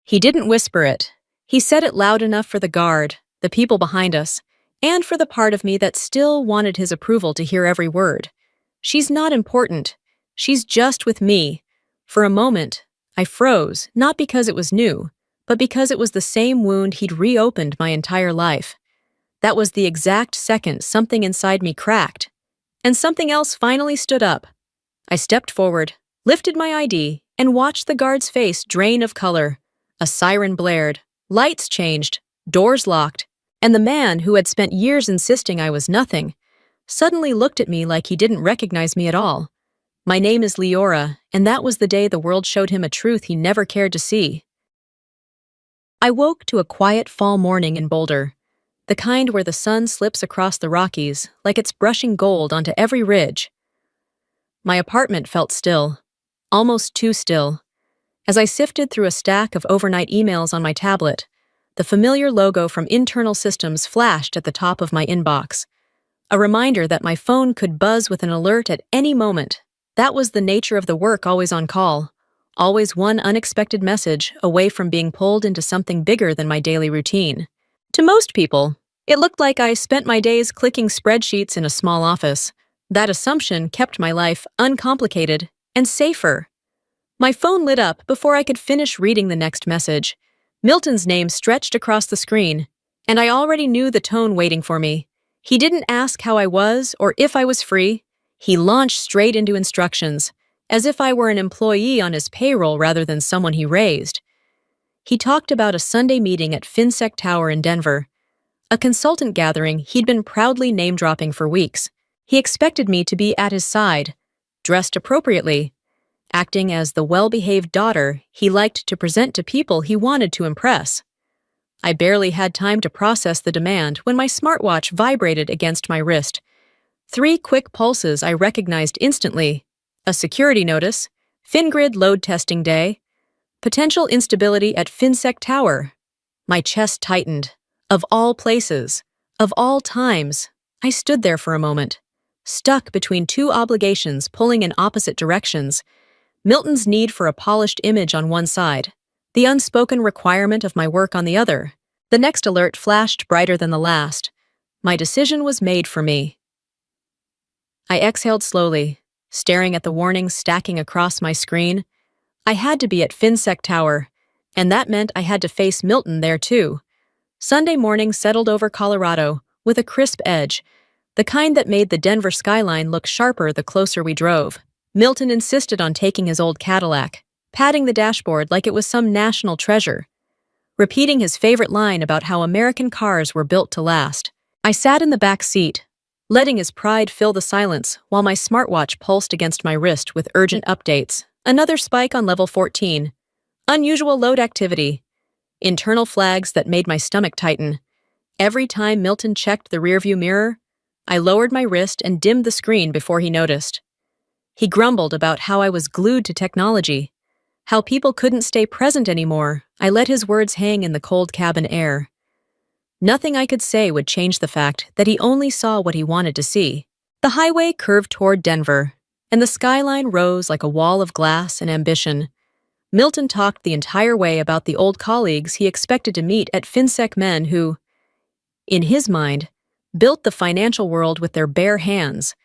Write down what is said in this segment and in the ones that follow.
He didn't whisper it. He said it loud enough for the guard, the people behind us, and for the part of me that still wanted his approval to hear every word. She's not important. She's just with me. For a moment, I froze, not because it was new, but because it was the same wound he'd reopened my entire life. That was the exact second something inside me cracked, and something else finally stood up. I stepped forward, lifted my ID, and watched the guard's face drain of color. A siren blared, lights changed, doors locked, and the man who had spent years insisting I was nothing suddenly looked at me like he didn't recognize me at all. My name is Leora, and that was the day the world showed him a truth he never cared to see. I woke to a quiet fall morning in Boulder, the kind where the sun slips across the Rockies like it's brushing gold onto every ridge. My apartment felt still, almost too still. As I sifted through a stack of overnight emails on my tablet, the familiar logo from internal systems flashed at the top of my inbox. A reminder that my phone could buzz with an alert at any moment. That was the nature of the work always on call, always one unexpected message away from being pulled into something bigger than my daily routine. To most people, it looked like I spent my days clicking spreadsheets in a small office. That assumption kept my life uncomplicated and safer. My phone lit up before I could finish reading the next message. Milton's name stretched across the screen, and I already knew the tone waiting for me. He didn't ask how I was or if I was free. He launched straight into instructions, as if I were an employee on his payroll rather than someone he raised. He talked about a Sunday meeting at FinSec Tower in Denver, a consultant gathering he'd been proudly name-dropping for weeks. He expected me to be at his side, dressed appropriately, acting as the well-behaved daughter he liked to present to people he wanted to impress. I barely had time to process the demand when my smartwatch vibrated against my wrist. 3 quick pulses I recognized instantly. A security notice, FinGrid load testing day, potential instability at FinSec Tower. My chest tightened. Of all places, of all times, I stood there for a moment, stuck between 2 obligations pulling in opposite directions. Milton's need for a polished image on one side, the unspoken requirement of my work on the other. The next alert flashed brighter than the last. My decision was made for me. I exhaled slowly, staring at the warnings stacking across my screen. I had to be at FinSec Tower, and that meant I had to face Milton there too. Sunday morning settled over Colorado, with a crisp edge, the kind that made the Denver skyline look sharper the closer we drove. Milton insisted on taking his old Cadillac, patting the dashboard like it was some national treasure, repeating his favorite line about how American cars were built to last. I sat in the back seat, letting his pride fill the silence while my smartwatch pulsed against my wrist with urgent updates. Another spike on level 14. Unusual load activity. Internal flags that made my stomach tighten. Every time Milton checked the rearview mirror, I lowered my wrist and dimmed the screen before he noticed. He grumbled about how I was glued to technology, how people couldn't stay present anymore. I let his words hang in the cold cabin air. Nothing I could say would change the fact that he only saw what he wanted to see. The highway curved toward Denver, and the skyline rose like a wall of glass and ambition. Milton talked the entire way about the old colleagues he expected to meet at FinSec, men who, in his mind, built the financial world with their bare hands.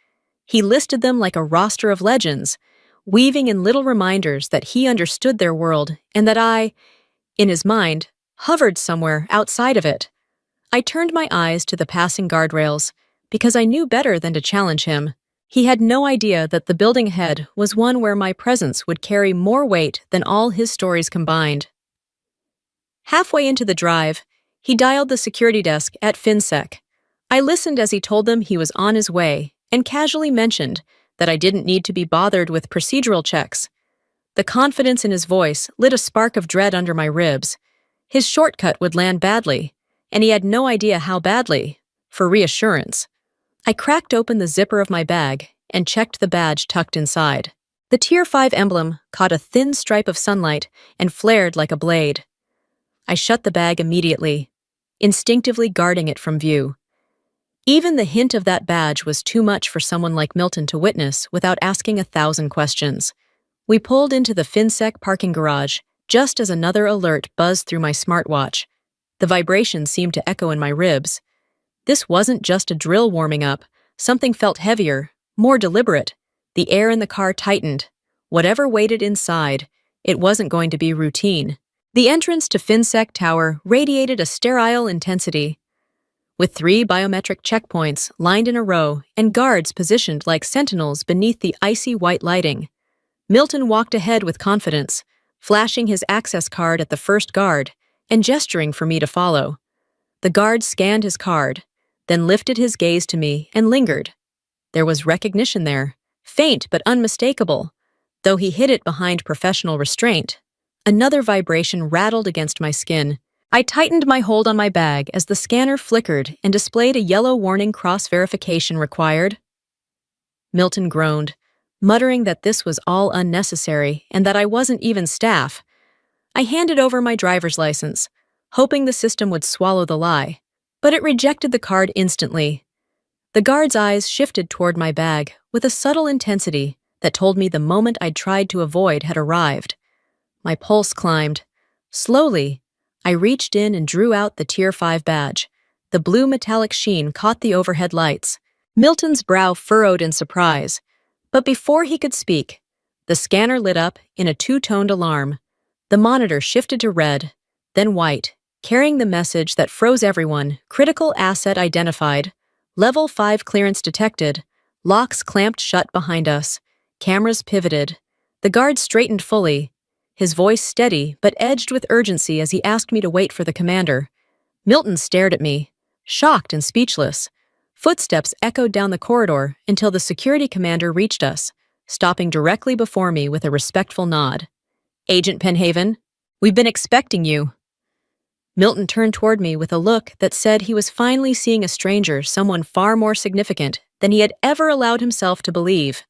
He listed them like a roster of legends, weaving in little reminders that he understood their world and that I, in his mind, hovered somewhere outside of it. I turned my eyes to the passing guardrails because I knew better than to challenge him. He had no idea that the building ahead was one where my presence would carry more weight than all his stories combined. Halfway into the drive, he dialed the security desk at FinSec. I listened as he told them he was on his way and casually mentioned that I didn't need to be bothered with procedural checks. The confidence in his voice lit a spark of dread under my ribs. His shortcut would land badly, and he had no idea how badly. For reassurance, I cracked open the zipper of my bag and checked the badge tucked inside. The Tier 5 emblem caught a thin stripe of sunlight and flared like a blade. I shut the bag immediately, instinctively guarding it from view. Even the hint of that badge was too much for someone like Milton to witness without asking 1,000 questions. We pulled into the FinSec parking garage, just as another alert buzzed through my smartwatch. The vibration seemed to echo in my ribs. This wasn't just a drill warming up. Something felt heavier, more deliberate. The air in the car tightened. Whatever waited inside, it wasn't going to be routine. The entrance to FinSec Tower radiated a sterile intensity. With 3 biometric checkpoints lined in a row and guards positioned like sentinels beneath the icy white lighting, Milton walked ahead with confidence, flashing his access card at the first guard and gesturing for me to follow. The guard scanned his card, then lifted his gaze to me and lingered. There was recognition there, faint but unmistakable, though he hid it behind professional restraint. Another vibration rattled against my skin. I tightened my hold on my bag as the scanner flickered and displayed a yellow warning cross-verification required. Milton groaned, muttering that this was all unnecessary and that I wasn't even staff. I handed over my driver's license, hoping the system would swallow the lie, but it rejected the card instantly. The guard's eyes shifted toward my bag with a subtle intensity that told me the moment I'd tried to avoid had arrived. My pulse climbed. Slowly, I reached in and drew out the Tier 5 badge. The blue metallic sheen caught the overhead lights. Milton's brow furrowed in surprise. But before he could speak, the scanner lit up in a two-toned alarm. The monitor shifted to red, then white, carrying the message that froze everyone. Critical asset identified. Level 5 clearance detected. Locks clamped shut behind us. Cameras pivoted. The guard straightened fully, his voice steady but edged with urgency as he asked me to wait for the commander. Milton stared at me, shocked and speechless. Footsteps echoed down the corridor until the security commander reached us, stopping directly before me with a respectful nod. "Agent Penhaven, we've been expecting you." Milton turned toward me with a look that said he was finally seeing a stranger, someone far more significant than he had ever allowed himself to believe.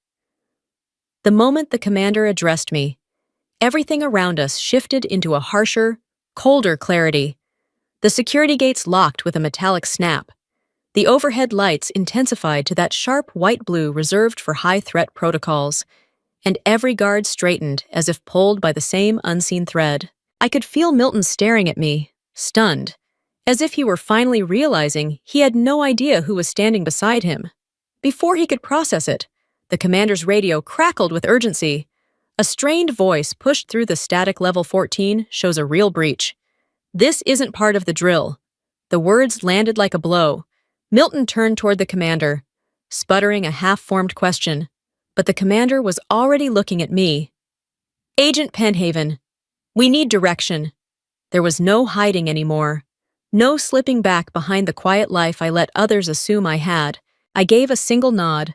The moment the commander addressed me, everything around us shifted into a harsher, colder clarity. The security gates locked with a metallic snap. The overhead lights intensified to that sharp white-blue reserved for high-threat protocols, and every guard straightened as if pulled by the same unseen thread. I could feel Milton staring at me, stunned, as if he were finally realizing he had no idea who was standing beside him. Before he could process it, the commander's radio crackled with urgency. A strained voice pushed through the static level 14 shows a real breach. "This isn't part of the drill." The words landed like a blow. Milton turned toward the commander, sputtering a half-formed question, but the commander was already looking at me. "Agent Penhaven, we need direction." There was no hiding anymore, no slipping back behind the quiet life I let others assume I had. I gave a single nod,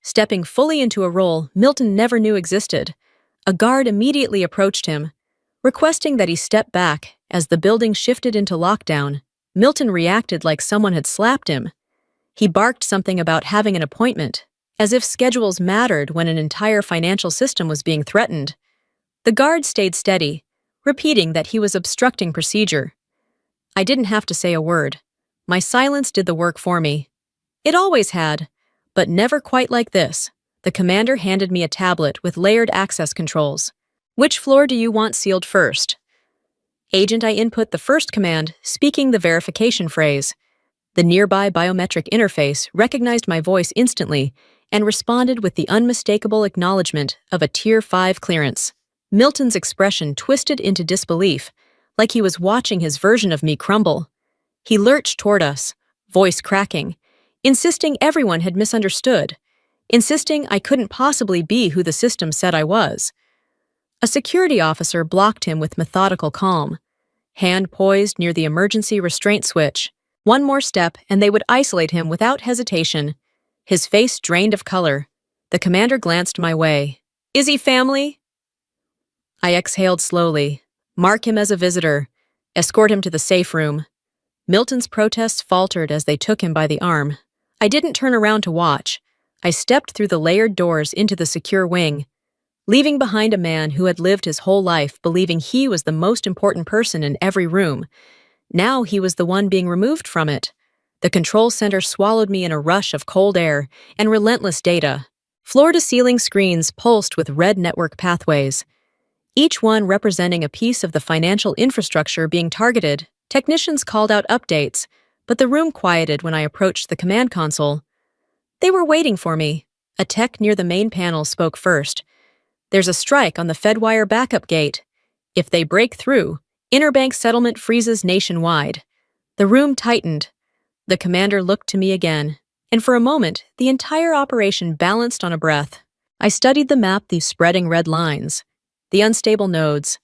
stepping fully into a role Milton never knew existed. A guard immediately approached him, requesting that he step back as the building shifted into lockdown. Milton reacted like someone had slapped him. He barked something about having an appointment, as if schedules mattered when an entire financial system was being threatened. The guard stayed steady, repeating that he was obstructing procedure. I didn't have to say a word. My silence did the work for me. It always had, but never quite like this. The commander handed me a tablet with layered access controls. "Which floor do you want sealed first?" "Agent," I input the first command, speaking the verification phrase. The nearby biometric interface recognized my voice instantly and responded with the unmistakable acknowledgement of a Tier 5 clearance. Milton's expression twisted into disbelief, like he was watching his version of me crumble. He lurched toward us, voice cracking, insisting everyone had misunderstood, insisting I couldn't possibly be who the system said I was. A security officer blocked him with methodical calm, hand poised near the emergency restraint switch. One more step and they would isolate him without hesitation. His face drained of color. The commander glanced my way. "Is he family?" I exhaled slowly. "Mark him as a visitor. Escort him to the safe room." Milton's protests faltered as they took him by the arm. I didn't turn around to watch. I stepped through the layered doors into the secure wing, leaving behind a man who had lived his whole life believing he was the most important person in every room. Now he was the one being removed from it. The control center swallowed me in a rush of cold air and relentless data. Floor-to-ceiling screens pulsed with red network pathways. each one representing a piece of the financial infrastructure being targeted. Technicians called out updates, but the room quieted when I approached the command console. They were waiting for me. A tech near the main panel spoke first. "There's a strike on the Fedwire backup gate. If they break through, interbank settlement freezes nationwide." The room tightened. The commander looked to me again, and for a moment, the entire operation balanced on a breath. I studied the map, these spreading red lines, the unstable nodes,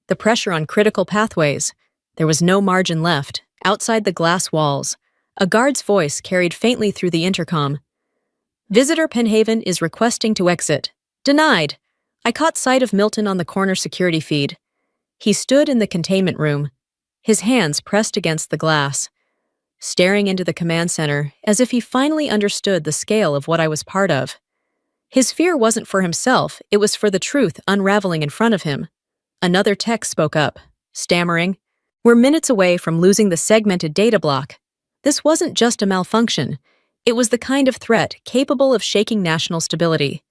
the pressure on critical pathways. There was no margin left. Outside the glass walls, a guard's voice carried faintly through the intercom. "Visitor Penhaven is requesting to exit. Denied." I caught sight of Milton on the corner security feed. He stood in the containment room, his hands pressed against the glass, staring into the command center as if he finally understood the scale of what I was part of. His fear wasn't for himself, it was for the truth unraveling in front of him. Another tech spoke up, stammering, "We're minutes away from losing the segmented data block." This wasn't just a malfunction. It was the kind of threat capable of shaking national stability.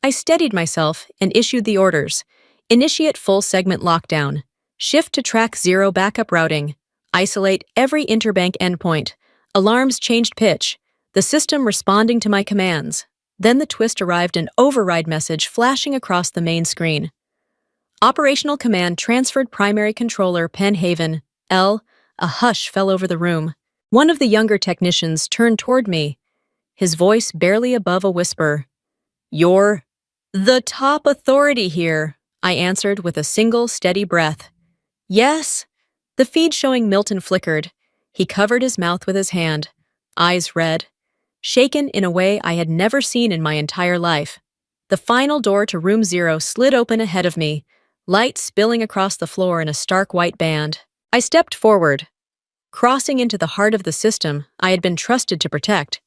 I steadied myself and issued the orders. Initiate full segment lockdown. Shift to track 0 backup routing. Isolate every interbank endpoint. Alarms changed pitch, the system responding to my commands. Then the twist arrived, an override message flashing across the main screen. Operational command transferred, primary controller Penhaven, L. A hush fell over the room. One of the younger technicians turned toward me, his voice barely above a whisper. "You're the top authority here," I answered with a single steady breath. "Yes." The feed showing Milton flickered. He covered his mouth with his hand, eyes red, shaken in a way I had never seen in my entire life. The final door to room 0 slid open ahead of me, light spilling across the floor in a stark white band. I stepped forward, crossing into the heart of the system I had been trusted to protect,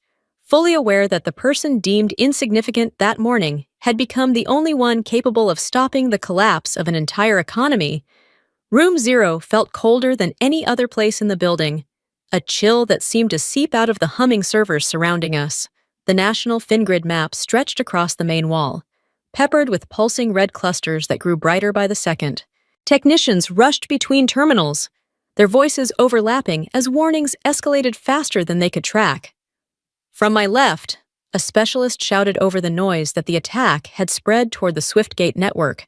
fully aware that the person deemed insignificant that morning had become the only one capable of stopping the collapse of an entire economy. Room 0 felt colder than any other place in the building, a chill that seemed to seep out of the humming servers surrounding us. The national FinGrid map stretched across the main wall, peppered with pulsing red clusters that grew brighter by the second. Technicians rushed between terminals, their voices overlapping as warnings escalated faster than they could track. From my left, a specialist shouted over the noise that the attack had spread toward the Swiftgate network.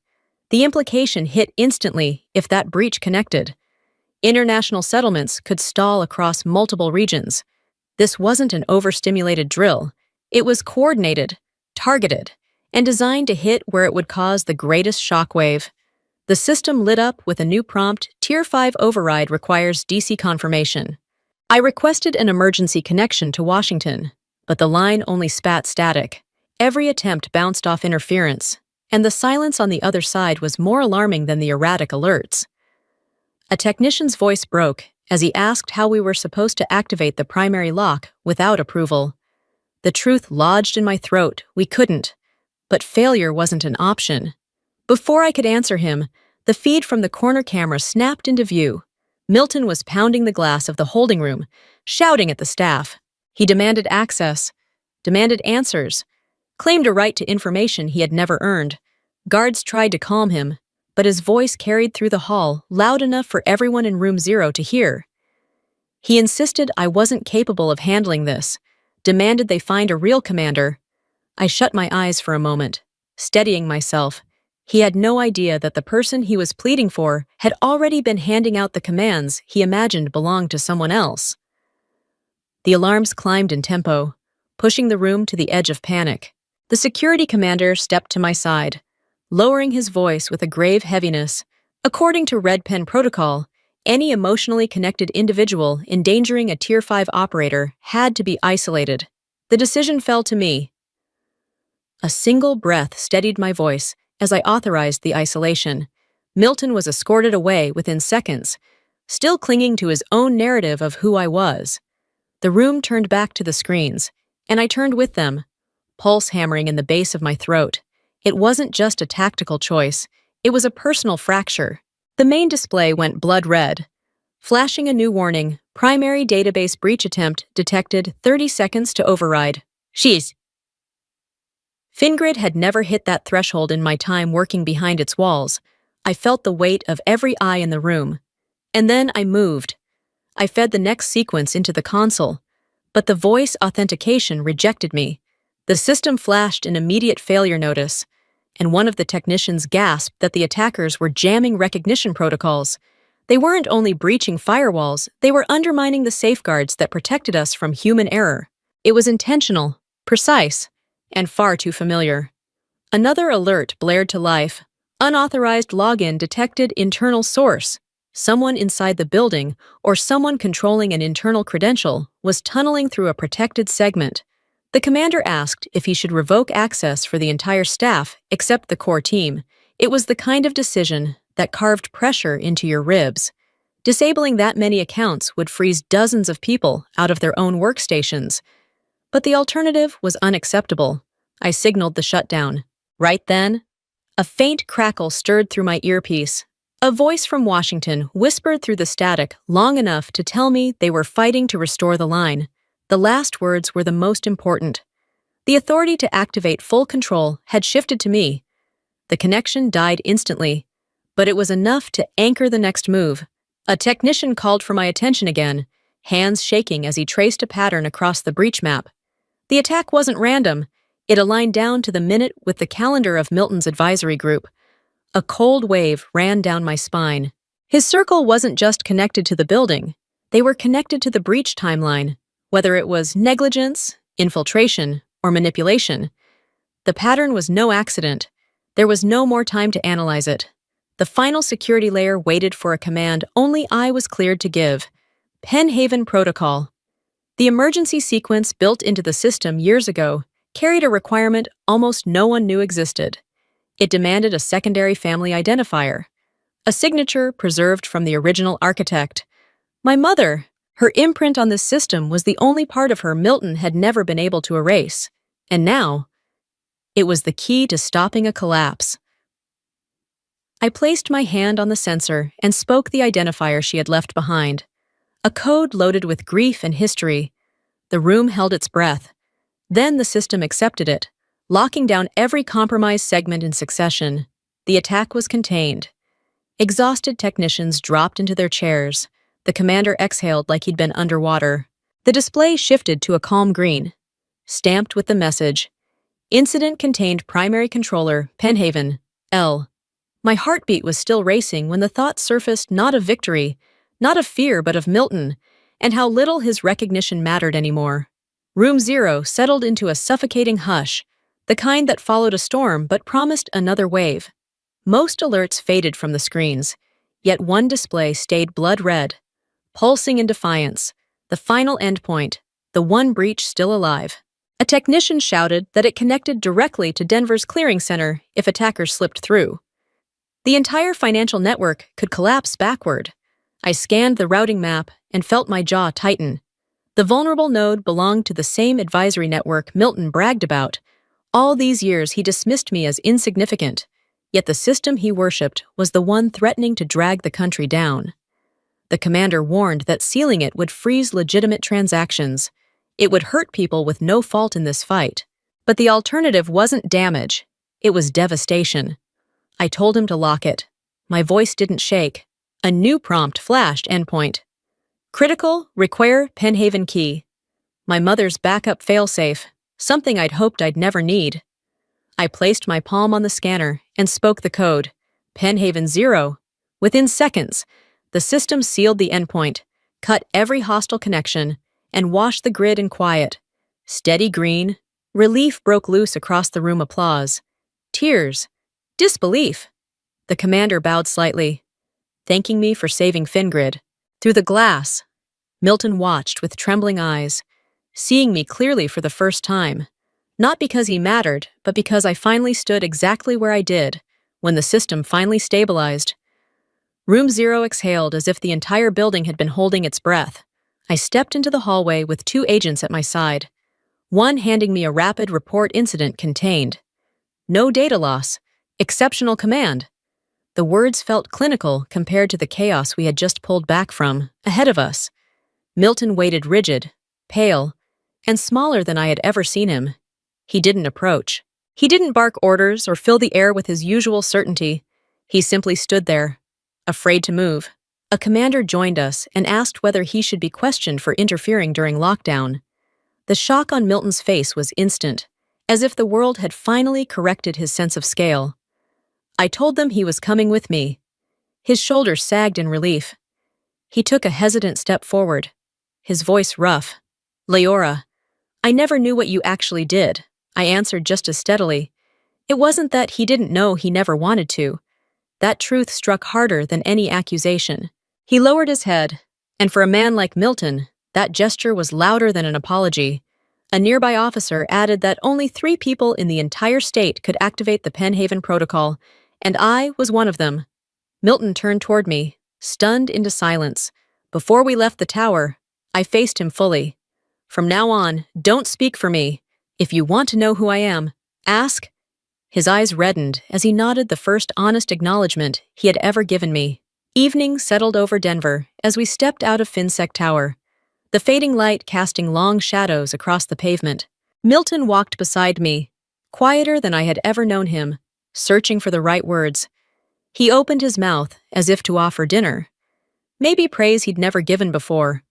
The implication hit instantly if that breach connected. International settlements could stall across multiple regions. This wasn't an overstimulated drill. It was coordinated, targeted, and designed to hit where it would cause the greatest shockwave. The system lit up with a new prompt: Tier 5 override requires DC confirmation. I requested an emergency connection to Washington, but the line only spat static. Every attempt bounced off interference, and the silence on the other side was more alarming than the erratic alerts. A technician's voice broke as he asked how we were supposed to activate the primary lock without approval. The truth lodged in my throat: we couldn't, but failure wasn't an option. Before I could answer him, the feed from the corner camera snapped into view. Milton was pounding the glass of the holding room, shouting at the staff. He demanded access, demanded answers, claimed a right to information he had never earned. Guards tried to calm him, but his voice carried through the hall loud enough for everyone in room 0 to hear. He insisted I wasn't capable of handling this, demanded they find a real commander. I shut my eyes for a moment, steadying myself. He had no idea that the person he was pleading for had already been handing out the commands he imagined belonged to someone else. The alarms climbed in tempo, pushing the room to the edge of panic. The security commander stepped to my side, lowering his voice with a grave heaviness. According to Red Pen protocol, any emotionally connected individual endangering a Tier 5 operator had to be isolated. The decision fell to me. A single breath steadied my voice as I authorized the isolation. Milton was escorted away within seconds, still clinging to his own narrative of who I was. The room turned back to the screens, and I turned with them, pulse hammering in the base of my throat. It wasn't just a tactical choice, it was a personal fracture. The main display went blood red, flashing a new warning: primary database breach attempt detected, 30 seconds to override. She's. FinGrid had never hit that threshold in my time working behind its walls. I felt the weight of every eye in the room. And then I moved. I fed the next sequence into the console, but the voice authentication rejected me. The system flashed an immediate failure notice, and one of the technicians gasped that the attackers were jamming recognition protocols. They weren't only breaching firewalls, they were undermining the safeguards that protected us from human error. It was intentional, precise, and far too familiar. Another alert blared to life. Unauthorized login detected internal source. Someone inside the building, or someone controlling an internal credential, was tunneling through a protected segment. The commander asked if he should revoke access for the entire staff except the core team. It was the kind of decision that carved pressure into your ribs. Disabling that many accounts would freeze dozens of people out of their own workstations. But the alternative was unacceptable. I signaled the shutdown. Right then, a faint crackle stirred through my earpiece. A voice from Washington whispered through the static long enough to tell me they were fighting to restore the line. The last words were the most important. The authority to activate full control had shifted to me. The connection died instantly, but it was enough to anchor the next move. A technician called for my attention again, hands shaking as he traced a pattern across the breach map. The attack wasn't random. It aligned down to the minute with the calendar of Milton's advisory group. A cold wave ran down my spine. His circle wasn't just connected to the building. They were connected to the breach timeline, whether it was negligence, infiltration, or manipulation. The pattern was no accident. There was no more time to analyze it. The final security layer waited for a command only I was cleared to give. Penhaven Protocol. The emergency sequence built into the system years ago carried a requirement almost no one knew existed. It demanded a secondary family identifier, a signature preserved from the original architect. My mother, her imprint on this system was the only part of her Milton had never been able to erase. And now, it was the key to stopping a collapse. I placed my hand on the sensor and spoke the identifier she had left behind. A code loaded with grief and history. The room held its breath. Then the system accepted it, locking down every compromised segment in succession. The attack was contained. Exhausted technicians dropped into their chairs. The commander exhaled like he'd been underwater. The display shifted to a calm green, stamped with the message, Incident contained primary controller, Penhaven, L. My heartbeat was still racing when the thought surfaced not of victory, not of fear, but of Milton, and how little his recognition mattered anymore. Room 0 settled into a suffocating hush, the kind that followed a storm but promised another wave. Most alerts faded from the screens, yet one display stayed blood red, pulsing in defiance, the final endpoint, the one breach still alive. A technician shouted that it connected directly to Denver's clearing center if attackers slipped through. The entire financial network could collapse backward. I scanned the routing map and felt my jaw tighten. The vulnerable node belonged to the same advisory network Milton bragged about. All these years he dismissed me as insignificant, yet the system he worshipped was the one threatening to drag the country down. The commander warned that sealing it would freeze legitimate transactions. It would hurt people with no fault in this fight. But the alternative wasn't damage. It was devastation. I told him to lock it. My voice didn't shake. A new prompt flashed endpoint. Critical, require Penhaven key. My mother's backup failsafe, something I'd hoped I'd never need. I placed my palm on the scanner and spoke the code, Penhaven 0. Within seconds, the system sealed the endpoint, cut every hostile connection, and washed the grid in quiet. Steady green, relief broke loose across the room. Applause. Tears. Disbelief. The commander bowed slightly, thanking me for saving Fingrid. Through the glass, Milton watched with trembling eyes, seeing me clearly for the first time. Not because he mattered, but because I finally stood exactly where I did, when the system finally stabilized. Room 0 exhaled as if the entire building had been holding its breath. I stepped into the hallway with 2 agents at my side, one handing me a rapid report incident contained. No data loss. Exceptional command. The words felt clinical compared to the chaos we had just pulled back from, ahead of us. Milton waited rigid, pale, and smaller than I had ever seen him. He didn't approach. He didn't bark orders or fill the air with his usual certainty. He simply stood there, afraid to move. A commander joined us and asked whether he should be questioned for interfering during lockdown. The shock on Milton's face was instant, as if the world had finally corrected his sense of scale. I told them he was coming with me. His shoulders sagged in relief. He took a hesitant step forward, his voice rough. "Leora, I never knew what you actually did," I answered just as steadily. It wasn't that he didn't know he never wanted to. That truth struck harder than any accusation. He lowered his head, and for a man like Milton, that gesture was louder than an apology. A nearby officer added that only 3 people in the entire state could activate the Penhaven Protocol, and I was one of them. Milton turned toward me, stunned into silence. Before we left the tower, I faced him fully. "From now on, don't speak for me. If you want to know who I am, ask." His eyes reddened as he nodded the first honest acknowledgement he had ever given me. Evening settled over Denver as we stepped out of FinSec Tower, the fading light casting long shadows across the pavement. Milton walked beside me, quieter than I had ever known him, searching for the right words. He opened his mouth as if to offer dinner, maybe praise he'd never given before,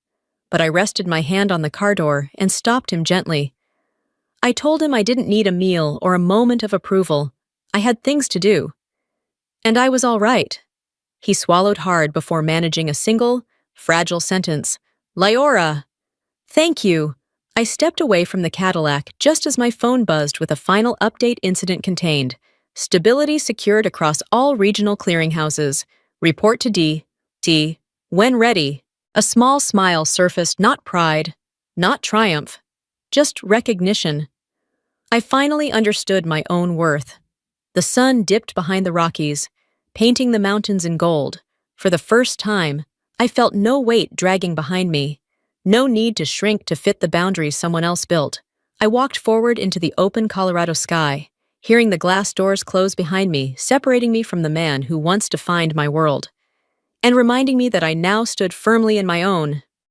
but I rested my hand on the car door and stopped him gently. I told him I didn't need a meal or a moment of approval. I had things to do. And I was all right. He swallowed hard before managing a single, fragile sentence. "Leora!" "Thank you." I stepped away from the Cadillac just as my phone buzzed with a final update incident contained. "Stability secured across all regional clearinghouses. Report to D. When ready." A small smile surfaced, not pride, not triumph, just recognition. I finally understood my own worth. The sun dipped behind the Rockies, painting the mountains in gold. For the first time, I felt no weight dragging behind me, no need to shrink to fit the boundaries someone else built. I walked forward into the open Colorado sky, hearing the glass doors close behind me, separating me from the man who once defined my world, and reminding me that I now stood firmly in my own,